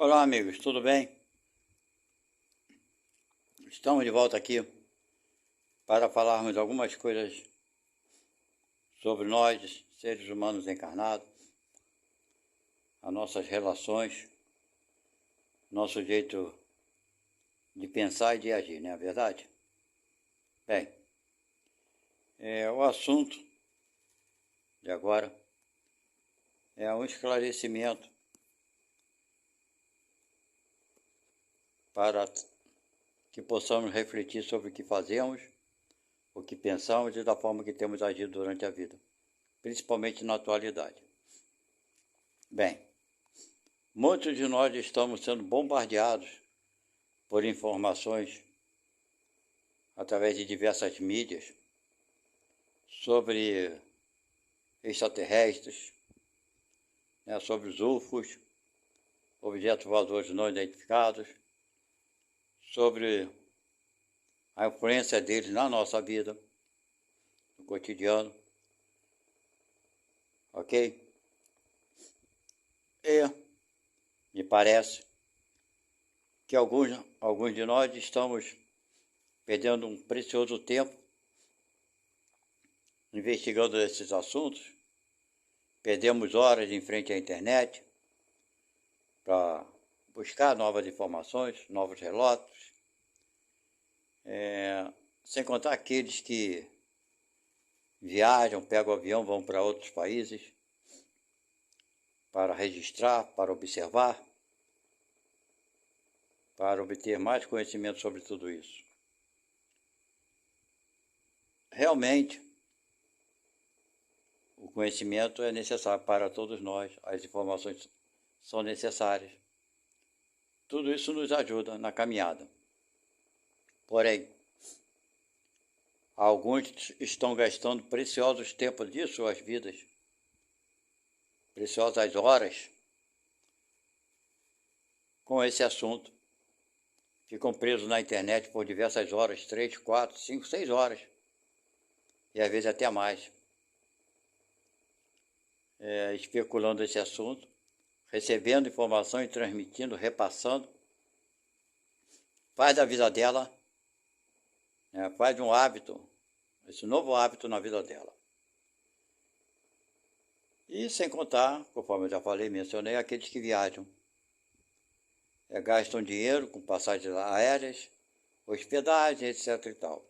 Olá, amigos, tudo bem? Estamos de volta aqui para falarmos algumas coisas sobre nós, seres humanos encarnados, as nossas relações, nosso jeito de pensar e de agir, não é verdade? Bem, o assunto de agora é um esclarecimento para que possamos refletir sobre o que fazemos, o que pensamos e da forma que temos agido durante a vida, principalmente na atualidade. Bem, muitos de nós estamos sendo bombardeados por informações através de diversas mídias sobre extraterrestres, sobre os UFOs, objetos voadores não identificados, sobre a influência deles na nossa vida, no cotidiano, ok? E me parece que alguns de nós estamos perdendo um precioso tempo investigando esses assuntos. Perdemos horas em frente à internet para buscar novas informações, novos relatos, sem contar aqueles que viajam, pegam o avião, vão para outros países para registrar, para observar, para obter mais conhecimento sobre tudo isso. Realmente, o conhecimento é necessário para todos nós, as informações são necessárias. Tudo isso nos ajuda na caminhada. Porém, alguns estão gastando preciosos tempos de suas vidas, preciosas horas, com esse assunto. Ficam presos na internet por diversas horas, 3, 4, 5, 6 horas, e às vezes até mais, especulando esse assunto, recebendo informação e transmitindo, repassando. Faz da vida dela, faz um hábito, esse novo hábito na vida dela. E sem contar, conforme eu já falei, mencionei, aqueles que viajam. Gastam dinheiro com passagens aéreas, hospedagem, etc. e tal.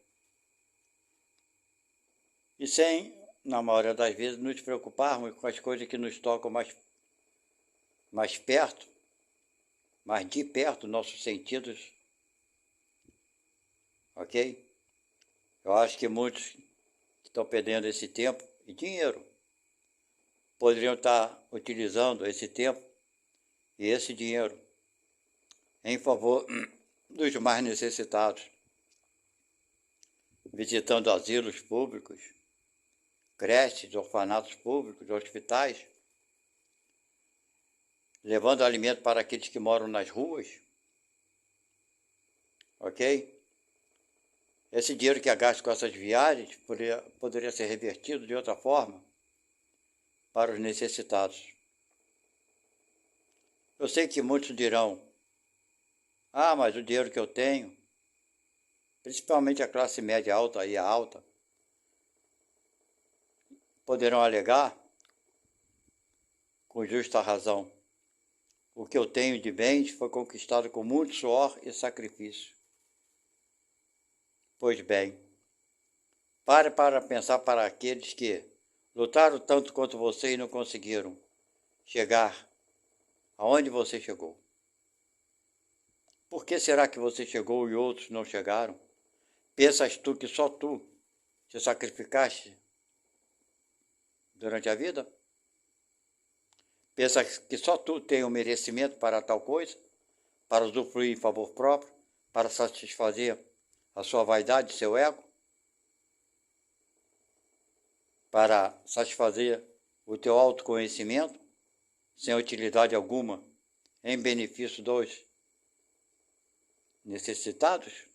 E sem, na maioria das vezes, nos preocuparmos com as coisas que nos tocam mais perto, mais de perto, nossos sentidos. Ok? Eu acho que muitos estão perdendo esse tempo e dinheiro. Poderiam estar utilizando esse tempo e esse dinheiro em favor dos mais necessitados, visitando asilos públicos, creches, orfanatos públicos, hospitais, levando alimento para aqueles que moram nas ruas, ok? Esse dinheiro que é gasto com essas viagens poderia ser revertido de outra forma para os necessitados. Eu sei que muitos dirão, mas o dinheiro que eu tenho, principalmente a classe média alta e a alta, poderão alegar, com justa razão, o que eu tenho de bens foi conquistado com muito suor e sacrifício. Pois bem, pare para pensar para aqueles que lutaram tanto quanto você e não conseguiram chegar aonde você chegou. Por que será que você chegou e outros não chegaram? Pensas tu que só tu te sacrificaste durante a vida? Pensas que só tu tem o merecimento para tal coisa? Para usufruir em favor próprio? Para satisfazer a sua vaidade, seu ego? Para satisfazer o teu autoconhecimento, sem utilidade alguma, em benefício dos necessitados?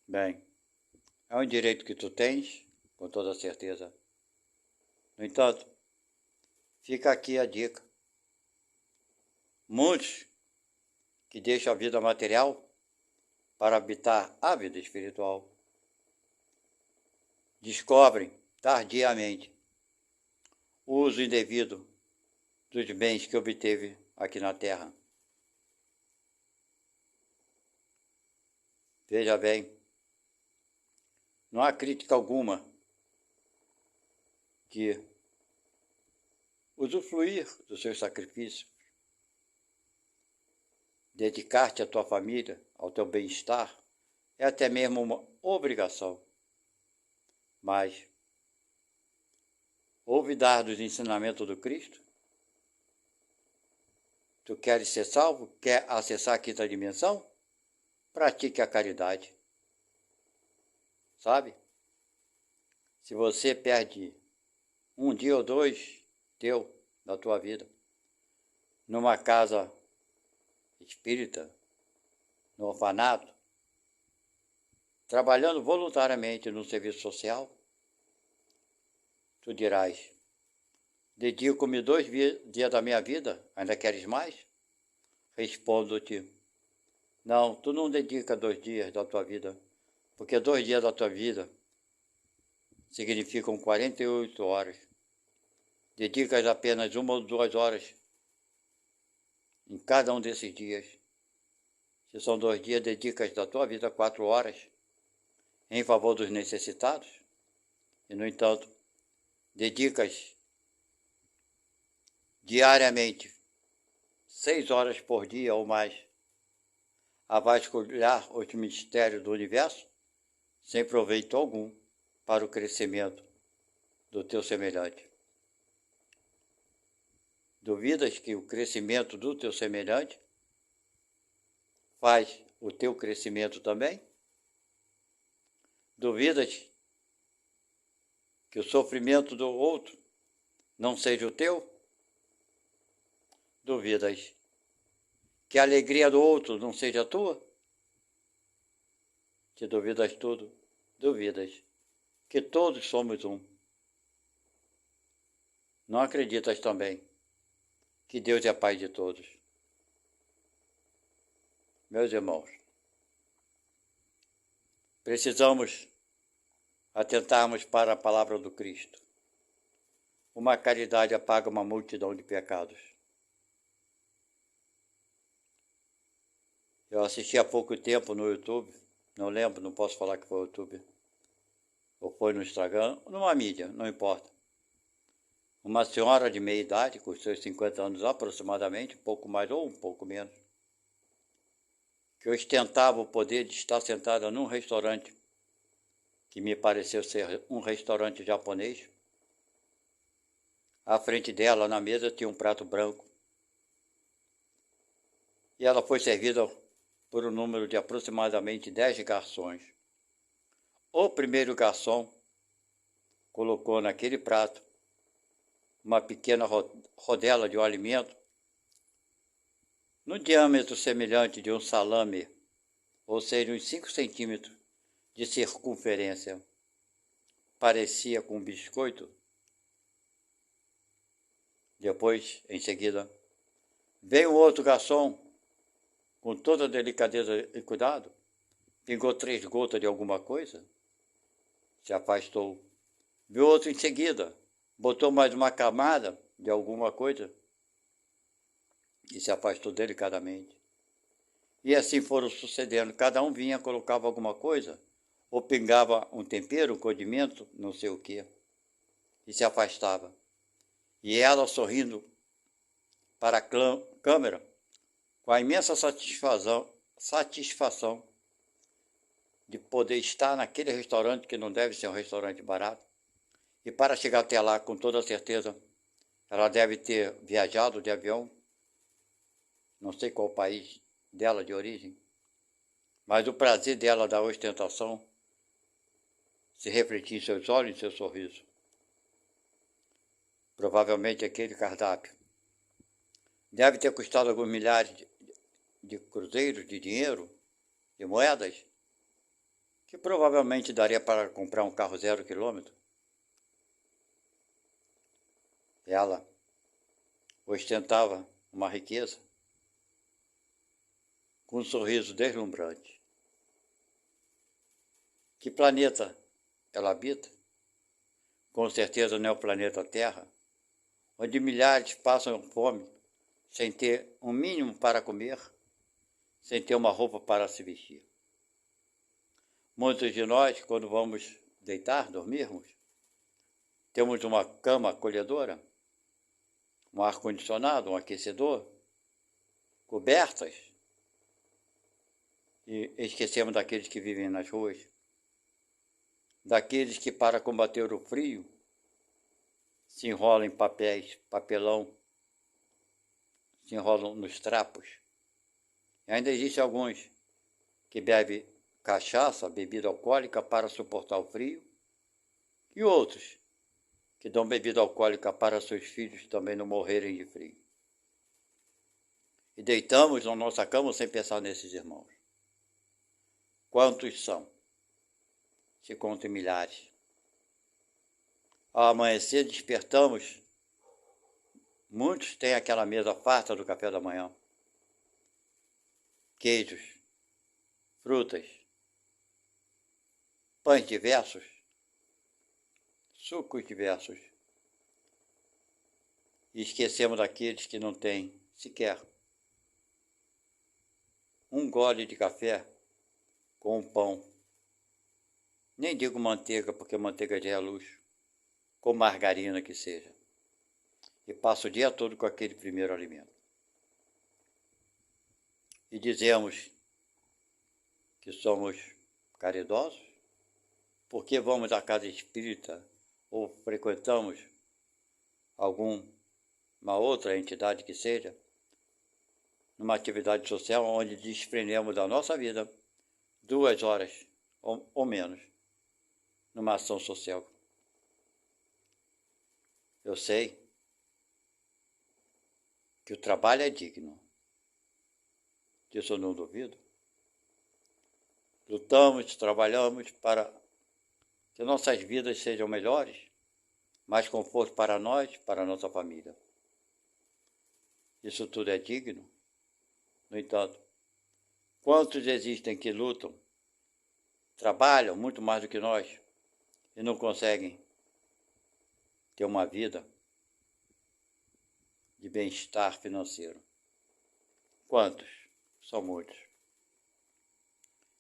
Bem, é um direito que tu tens, com toda certeza. No entanto, fica aqui a dica. Muitos que deixam a vida material para habitar a vida espiritual descobrem tardiamente o uso indevido dos bens que obteve aqui na Terra. Veja bem, não há crítica alguma que usufruir dos seus sacrifícios, dedicar-te à tua família, ao teu bem-estar, é até mesmo uma obrigação. Mas olvidar dos ensinamentos do Cristo? Tu queres ser salvo? Quer acessar a quinta dimensão? Pratique a caridade. Sabe? Se você perde um dia ou dois da tua vida, numa casa espírita, no orfanato, trabalhando voluntariamente no serviço social, tu dirás, dedico-me 2 dias da minha vida, ainda queres mais? Respondo-te, não, tu não dedica 2 dias da tua vida, porque 2 dias da tua vida significam 48 horas. Dedicas apenas 1 ou 2 horas em cada um desses dias. Se são 2 dias, dedicas da tua vida 4 horas em favor dos necessitados. E, no entanto, dedicas diariamente 6 horas por dia ou mais a vasculhar os mistérios do universo sem proveito algum para o crescimento do teu semelhante. Duvidas que o crescimento do teu semelhante faz o teu crescimento também? Duvidas que o sofrimento do outro não seja o teu? Duvidas que a alegria do outro não seja a tua? Se duvidas tudo, duvidas que todos somos um. Não acreditas também que Deus é Pai de todos. Meus irmãos, precisamos atentarmos para a palavra do Cristo. Uma caridade apaga uma multidão de pecados. Eu assisti há pouco tempo no YouTube, não lembro, não posso falar que foi no YouTube, ou foi no Instagram, numa mídia, não importa. Uma senhora de meia idade, com seus 50 anos aproximadamente, um pouco mais ou um pouco menos, que ostentava o poder de estar sentada num restaurante, que me pareceu ser um restaurante japonês. À frente dela, na mesa, tinha um prato branco. E ela foi servida por um número de aproximadamente 10 garçons. O primeiro garçom colocou naquele prato uma pequena rodela de um alimento no diâmetro semelhante de um salame, ou seja, uns 5 centímetros de circunferência. Parecia com um biscoito. Depois, em seguida, veio outro garçom, com toda delicadeza e cuidado, pingou 3 gotas de alguma coisa, se afastou. Veio outro em seguida, botou mais uma camada de alguma coisa e se afastou delicadamente. E assim foram sucedendo. Cada um vinha, colocava alguma coisa, ou pingava um tempero, um condimento, não sei o quê, e se afastava. E ela, sorrindo para a câmera, com a imensa satisfação de poder estar naquele restaurante, que não deve ser um restaurante barato, e para chegar até lá, com toda certeza, ela deve ter viajado de avião, não sei qual país dela de origem, mas o prazer dela da ostentação se refletia em seus olhos e em seu sorriso. Provavelmente aquele cardápio deve ter custado alguns milhares de cruzeiros de dinheiro, de moedas, que provavelmente daria para comprar um carro 0 quilômetro. Ela ostentava uma riqueza com um sorriso deslumbrante. Que planeta ela habita? Com certeza não é o planeta Terra, onde milhares passam fome, sem ter um mínimo para comer, sem ter uma roupa para se vestir. Muitos de nós, quando vamos deitar, dormirmos, temos uma cama acolhedora, um ar-condicionado, um aquecedor, cobertas, e esquecemos daqueles que vivem nas ruas, daqueles que, para combater o frio, se enrolam em papelão, se enrolam nos trapos. E ainda existem alguns que bebem cachaça, bebida alcoólica, para suportar o frio, e outros que dão bebida alcoólica para seus filhos também não morrerem de frio. E deitamos na nossa cama sem pensar nesses irmãos. Quantos são? Se contam em milhares. Ao amanhecer, despertamos. Muitos têm aquela mesa farta do café da manhã. Queijos, frutas, pães diversos, sucos diversos. E esquecemos daqueles que não têm sequer um gole de café com um pão. Nem digo manteiga, porque manteiga já é luxo. Com margarina que seja. E passa o dia todo com aquele primeiro alimento. E dizemos que somos caridosos, porque vamos à casa espírita ou frequentamos alguma outra entidade que seja, numa atividade social onde desprendemos da nossa vida 2 horas ou menos numa ação social. Eu sei que o trabalho é digno, disso eu não duvido. Lutamos, trabalhamos para que nossas vidas sejam melhores, mais conforto para nós, para a nossa família. Isso tudo é digno. No entanto, quantos existem que lutam, trabalham muito mais do que nós e não conseguem ter uma vida de bem-estar financeiro? Quantos? São muitos.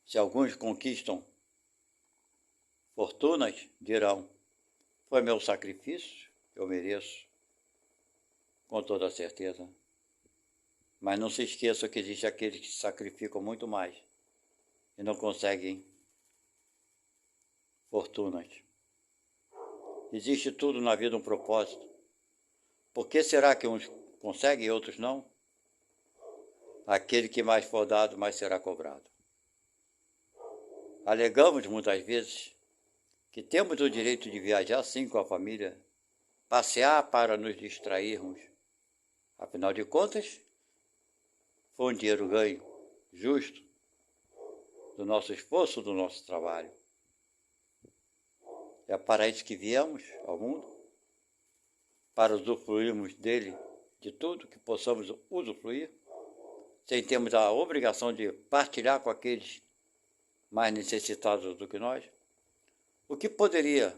Se alguns conquistam fortunas, dirão: foi meu sacrifício, eu mereço, com toda certeza. Mas não se esqueça que existe aqueles que se sacrificam muito mais e não conseguem fortunas. Existe tudo na vida um propósito. Por que será que uns conseguem e outros não? Aquele que mais for dado, mais será cobrado. Alegamos muitas vezes que temos o direito de viajar sim com a família, passear para nos distrairmos. Afinal de contas, foi um dinheiro ganho, justo, do nosso esforço, do nosso trabalho. É para isso que viemos ao mundo, para usufruirmos dele, de tudo que possamos usufruir, sem termos a obrigação de partilhar com aqueles mais necessitados do que nós. O que poderia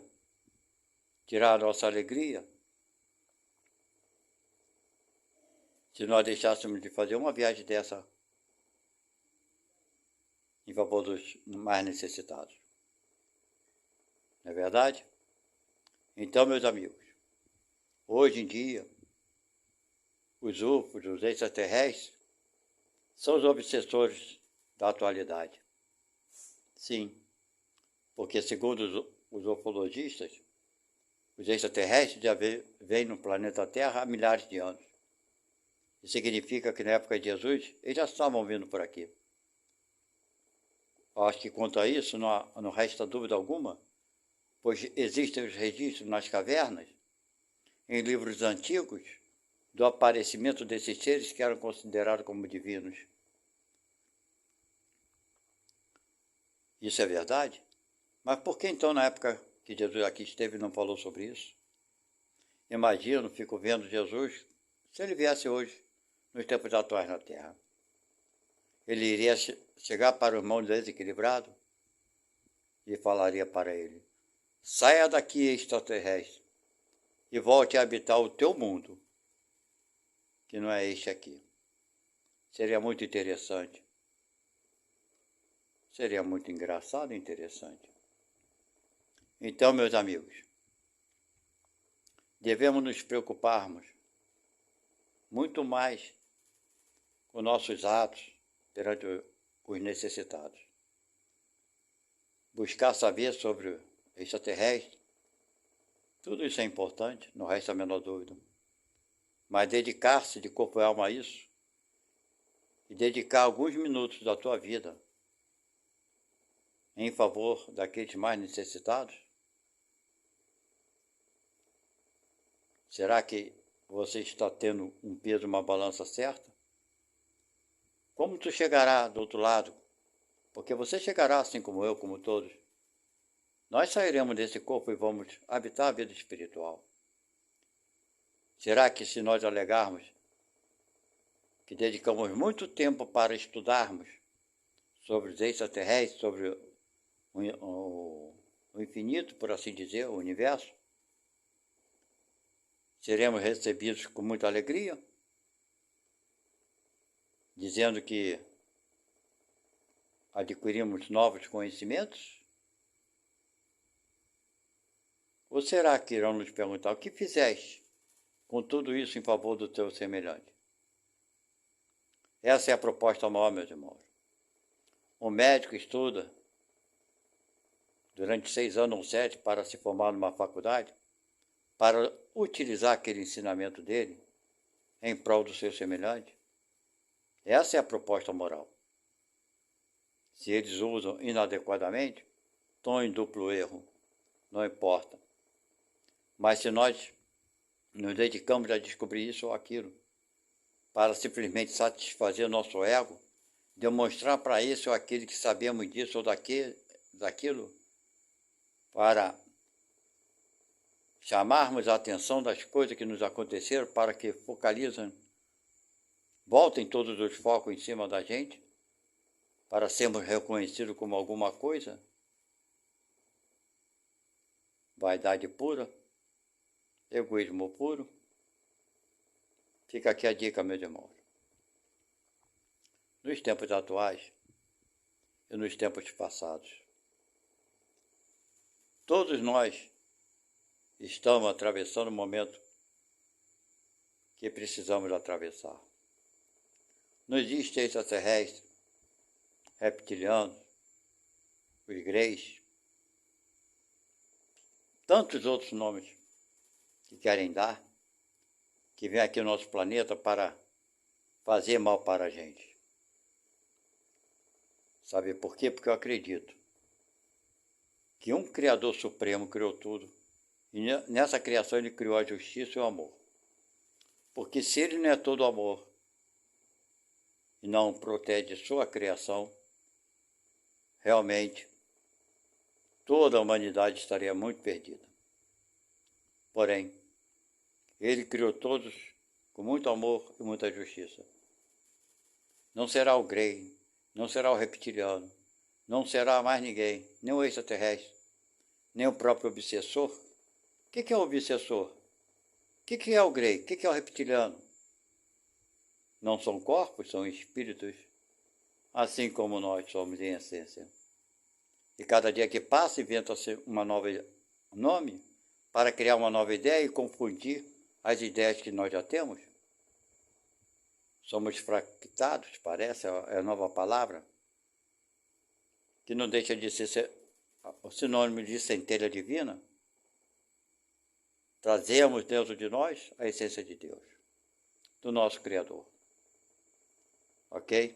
tirar a nossa alegria se nós deixássemos de fazer uma viagem dessa em favor dos mais necessitados? Não é verdade? Então, meus amigos, hoje em dia, os UFOs, os extraterrestres, são os obsessores da atualidade. Sim, porque segundo os ufologistas, os extraterrestres já vêm no planeta Terra há milhares de anos. Isso significa que na época de Jesus, eles já estavam vindo por aqui. Eu acho que quanto a isso não resta dúvida alguma, pois existem os registros nas cavernas, em livros antigos, do aparecimento desses seres que eram considerados como divinos. Isso é verdade? Mas por que então, na época que Jesus aqui esteve, não falou sobre isso? Imagino, fico vendo Jesus, se ele viesse hoje, nos tempos atuais na Terra. ele iria chegar para o irmão desequilibrado e falaria para ele: saia daqui, extraterrestre, e volte a habitar o teu mundo, que não é este aqui. Seria muito interessante. Seria muito engraçado e interessante. Então, meus amigos, devemos nos preocuparmos muito mais com nossos atos perante os necessitados. Buscar saber sobre o extraterrestre, tudo isso é importante, não resta a menor dúvida. Mas dedicar-se de corpo e alma a isso, e dedicar alguns minutos da tua vida em favor daqueles mais necessitados, será que você está tendo um peso, uma balança certa? Como tu chegará do outro lado? Porque você chegará assim como eu, como todos. Nós sairemos desse corpo e vamos habitar a vida espiritual. Será que se nós alegarmos que dedicamos muito tempo para estudarmos sobre os extraterrestres, sobre o infinito, por assim dizer, o universo, seremos recebidos com muita alegria, dizendo que adquirimos novos conhecimentos? Ou será que irão nos perguntar: o que fizeste com tudo isso em favor do teu semelhante? Essa é a proposta maior, meus irmãos. O médico estuda durante 6 anos ou 7 para se formar numa faculdade, para utilizar aquele ensinamento dele em prol do seu semelhante. Essa é a proposta moral. Se eles usam inadequadamente, estão em duplo erro, não importa. Mas se nós nos dedicamos a descobrir isso ou aquilo, para simplesmente satisfazer o nosso ego, demonstrar para esse ou aquele que sabemos disso ou daquilo, para chamarmos a atenção das coisas que nos aconteceram, para que voltem todos os focos em cima da gente, para sermos reconhecidos como alguma coisa, vaidade pura, egoísmo puro. Fica aqui a dica, meus irmãos. Nos tempos atuais e nos tempos passados, todos nós estamos atravessando um momento que precisamos atravessar. Não existe extraterrestre, reptilianos, os greys, tantos outros nomes que querem dar, que vêm aqui no nosso planeta para fazer mal para a gente. Sabe por quê? Porque eu acredito que um Criador Supremo criou tudo, e nessa criação ele criou a justiça e o amor. Porque se ele não é todo amor e não protege sua criação, realmente toda a humanidade estaria muito perdida. Porém, ele criou todos com muito amor e muita justiça. Não será o Grey, não será o reptiliano, não será mais ninguém, nem o extraterrestre, nem o próprio obsessor. O que é o obsessor? O que é o Grey? O que é o reptiliano? Não são corpos, são espíritos, assim como nós somos em essência. E cada dia que passa, inventa-se uma nova nome para criar uma nova ideia e confundir as ideias que nós já temos. Somos fractados, parece, é a nova palavra, que não deixa de ser o sinônimo de centelha divina. Trazemos dentro de nós a essência de Deus, do nosso Criador. Ok?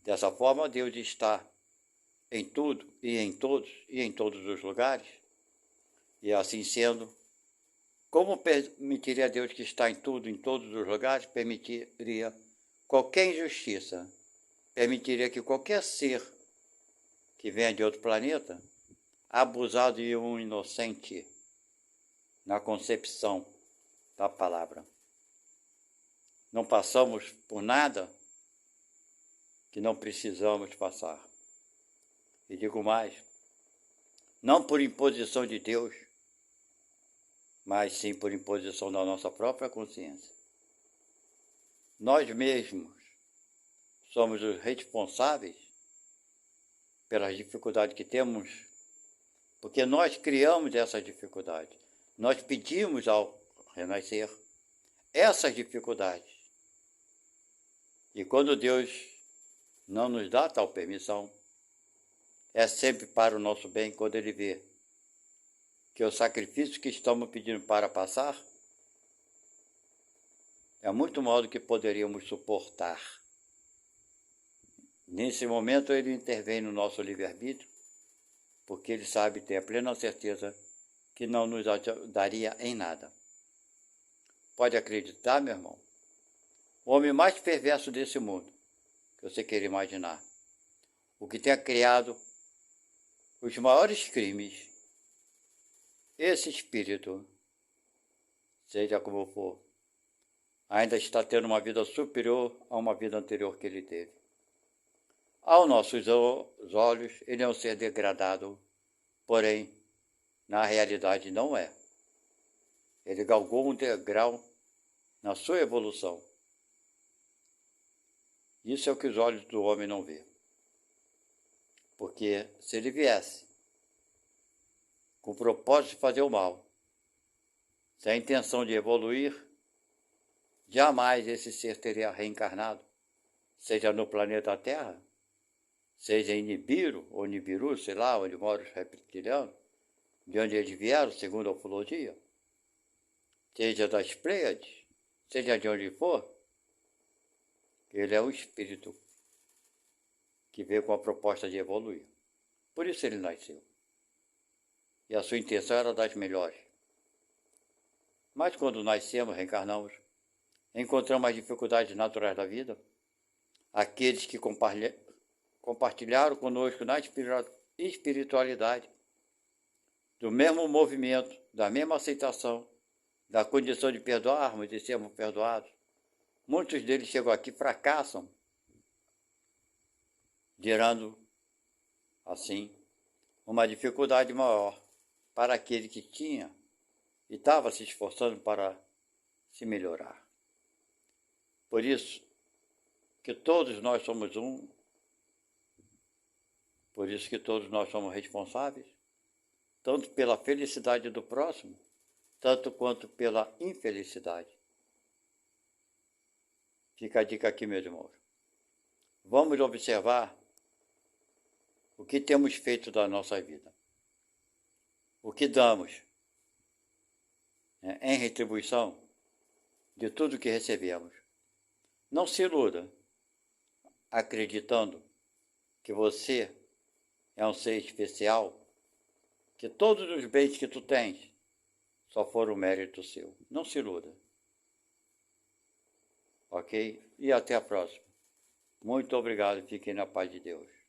Dessa forma, Deus está em tudo e em todos os lugares. E assim sendo, como permitiria Deus que está em tudo, em todos os lugares, permitiria qualquer injustiça, permitiria que qualquer ser que venha de outro planeta, abusado de um inocente na concepção da palavra. Não passamos por nada que não precisamos passar. E digo mais, não por imposição de Deus, mas sim por imposição da nossa própria consciência. Nós mesmos somos os responsáveis pelas dificuldades que temos, porque nós criamos essas dificuldades. Nós pedimos ao renascer essas dificuldades. E quando Deus não nos dá tal permissão, é sempre para o nosso bem, quando Ele vê que o sacrifício que estamos pedindo para passar é muito maior do que poderíamos suportar. Nesse momento Ele intervém no nosso livre-arbítrio, porque Ele sabe, tem a plena certeza que não nos ajudaria em nada. Pode acreditar, meu irmão? O homem mais perverso desse mundo, que você queira imaginar, o que tenha criado os maiores crimes, esse espírito, seja como for, ainda está tendo uma vida superior a uma vida anterior que ele teve. Aos nossos olhos, ele é um ser degradado, porém, na realidade não é. Ele galgou um degrau na sua evolução. Isso é o que os olhos do homem não vê. Porque se ele viesse com o propósito de fazer o mal, sem a intenção de evoluir, jamais esse ser teria reencarnado, seja no planeta Terra, seja em Nibiru ou Nibiru, sei lá, onde moram os reptilianos, de onde eles vieram, segundo a ufologia, seja das Pleiades, seja de onde for, ele é um espírito que veio com a proposta de evoluir. Por isso ele nasceu. E a sua intenção era das melhores. Mas quando nascemos, reencarnamos, encontramos as dificuldades naturais da vida, aqueles que compartilharam conosco na espiritualidade, do mesmo movimento, da mesma aceitação, da condição de perdoarmos e sermos perdoados. Muitos deles chegam aqui e fracassam, gerando, assim, uma dificuldade maior para aquele que tinha e estava se esforçando para se melhorar. Por isso que todos nós somos um, por isso que todos nós somos responsáveis, tanto pela felicidade do próximo, tanto quanto pela infelicidade. Fica a dica aqui, meus irmãos. Vamos observar o que temos feito da nossa vida. O que damos em retribuição de tudo que recebemos. Não se iluda acreditando que você é um ser especial, que todos os bens que tu tens só foram mérito seu. Não se iluda. Ok? E até a próxima. Muito obrigado e fiquem na paz de Deus.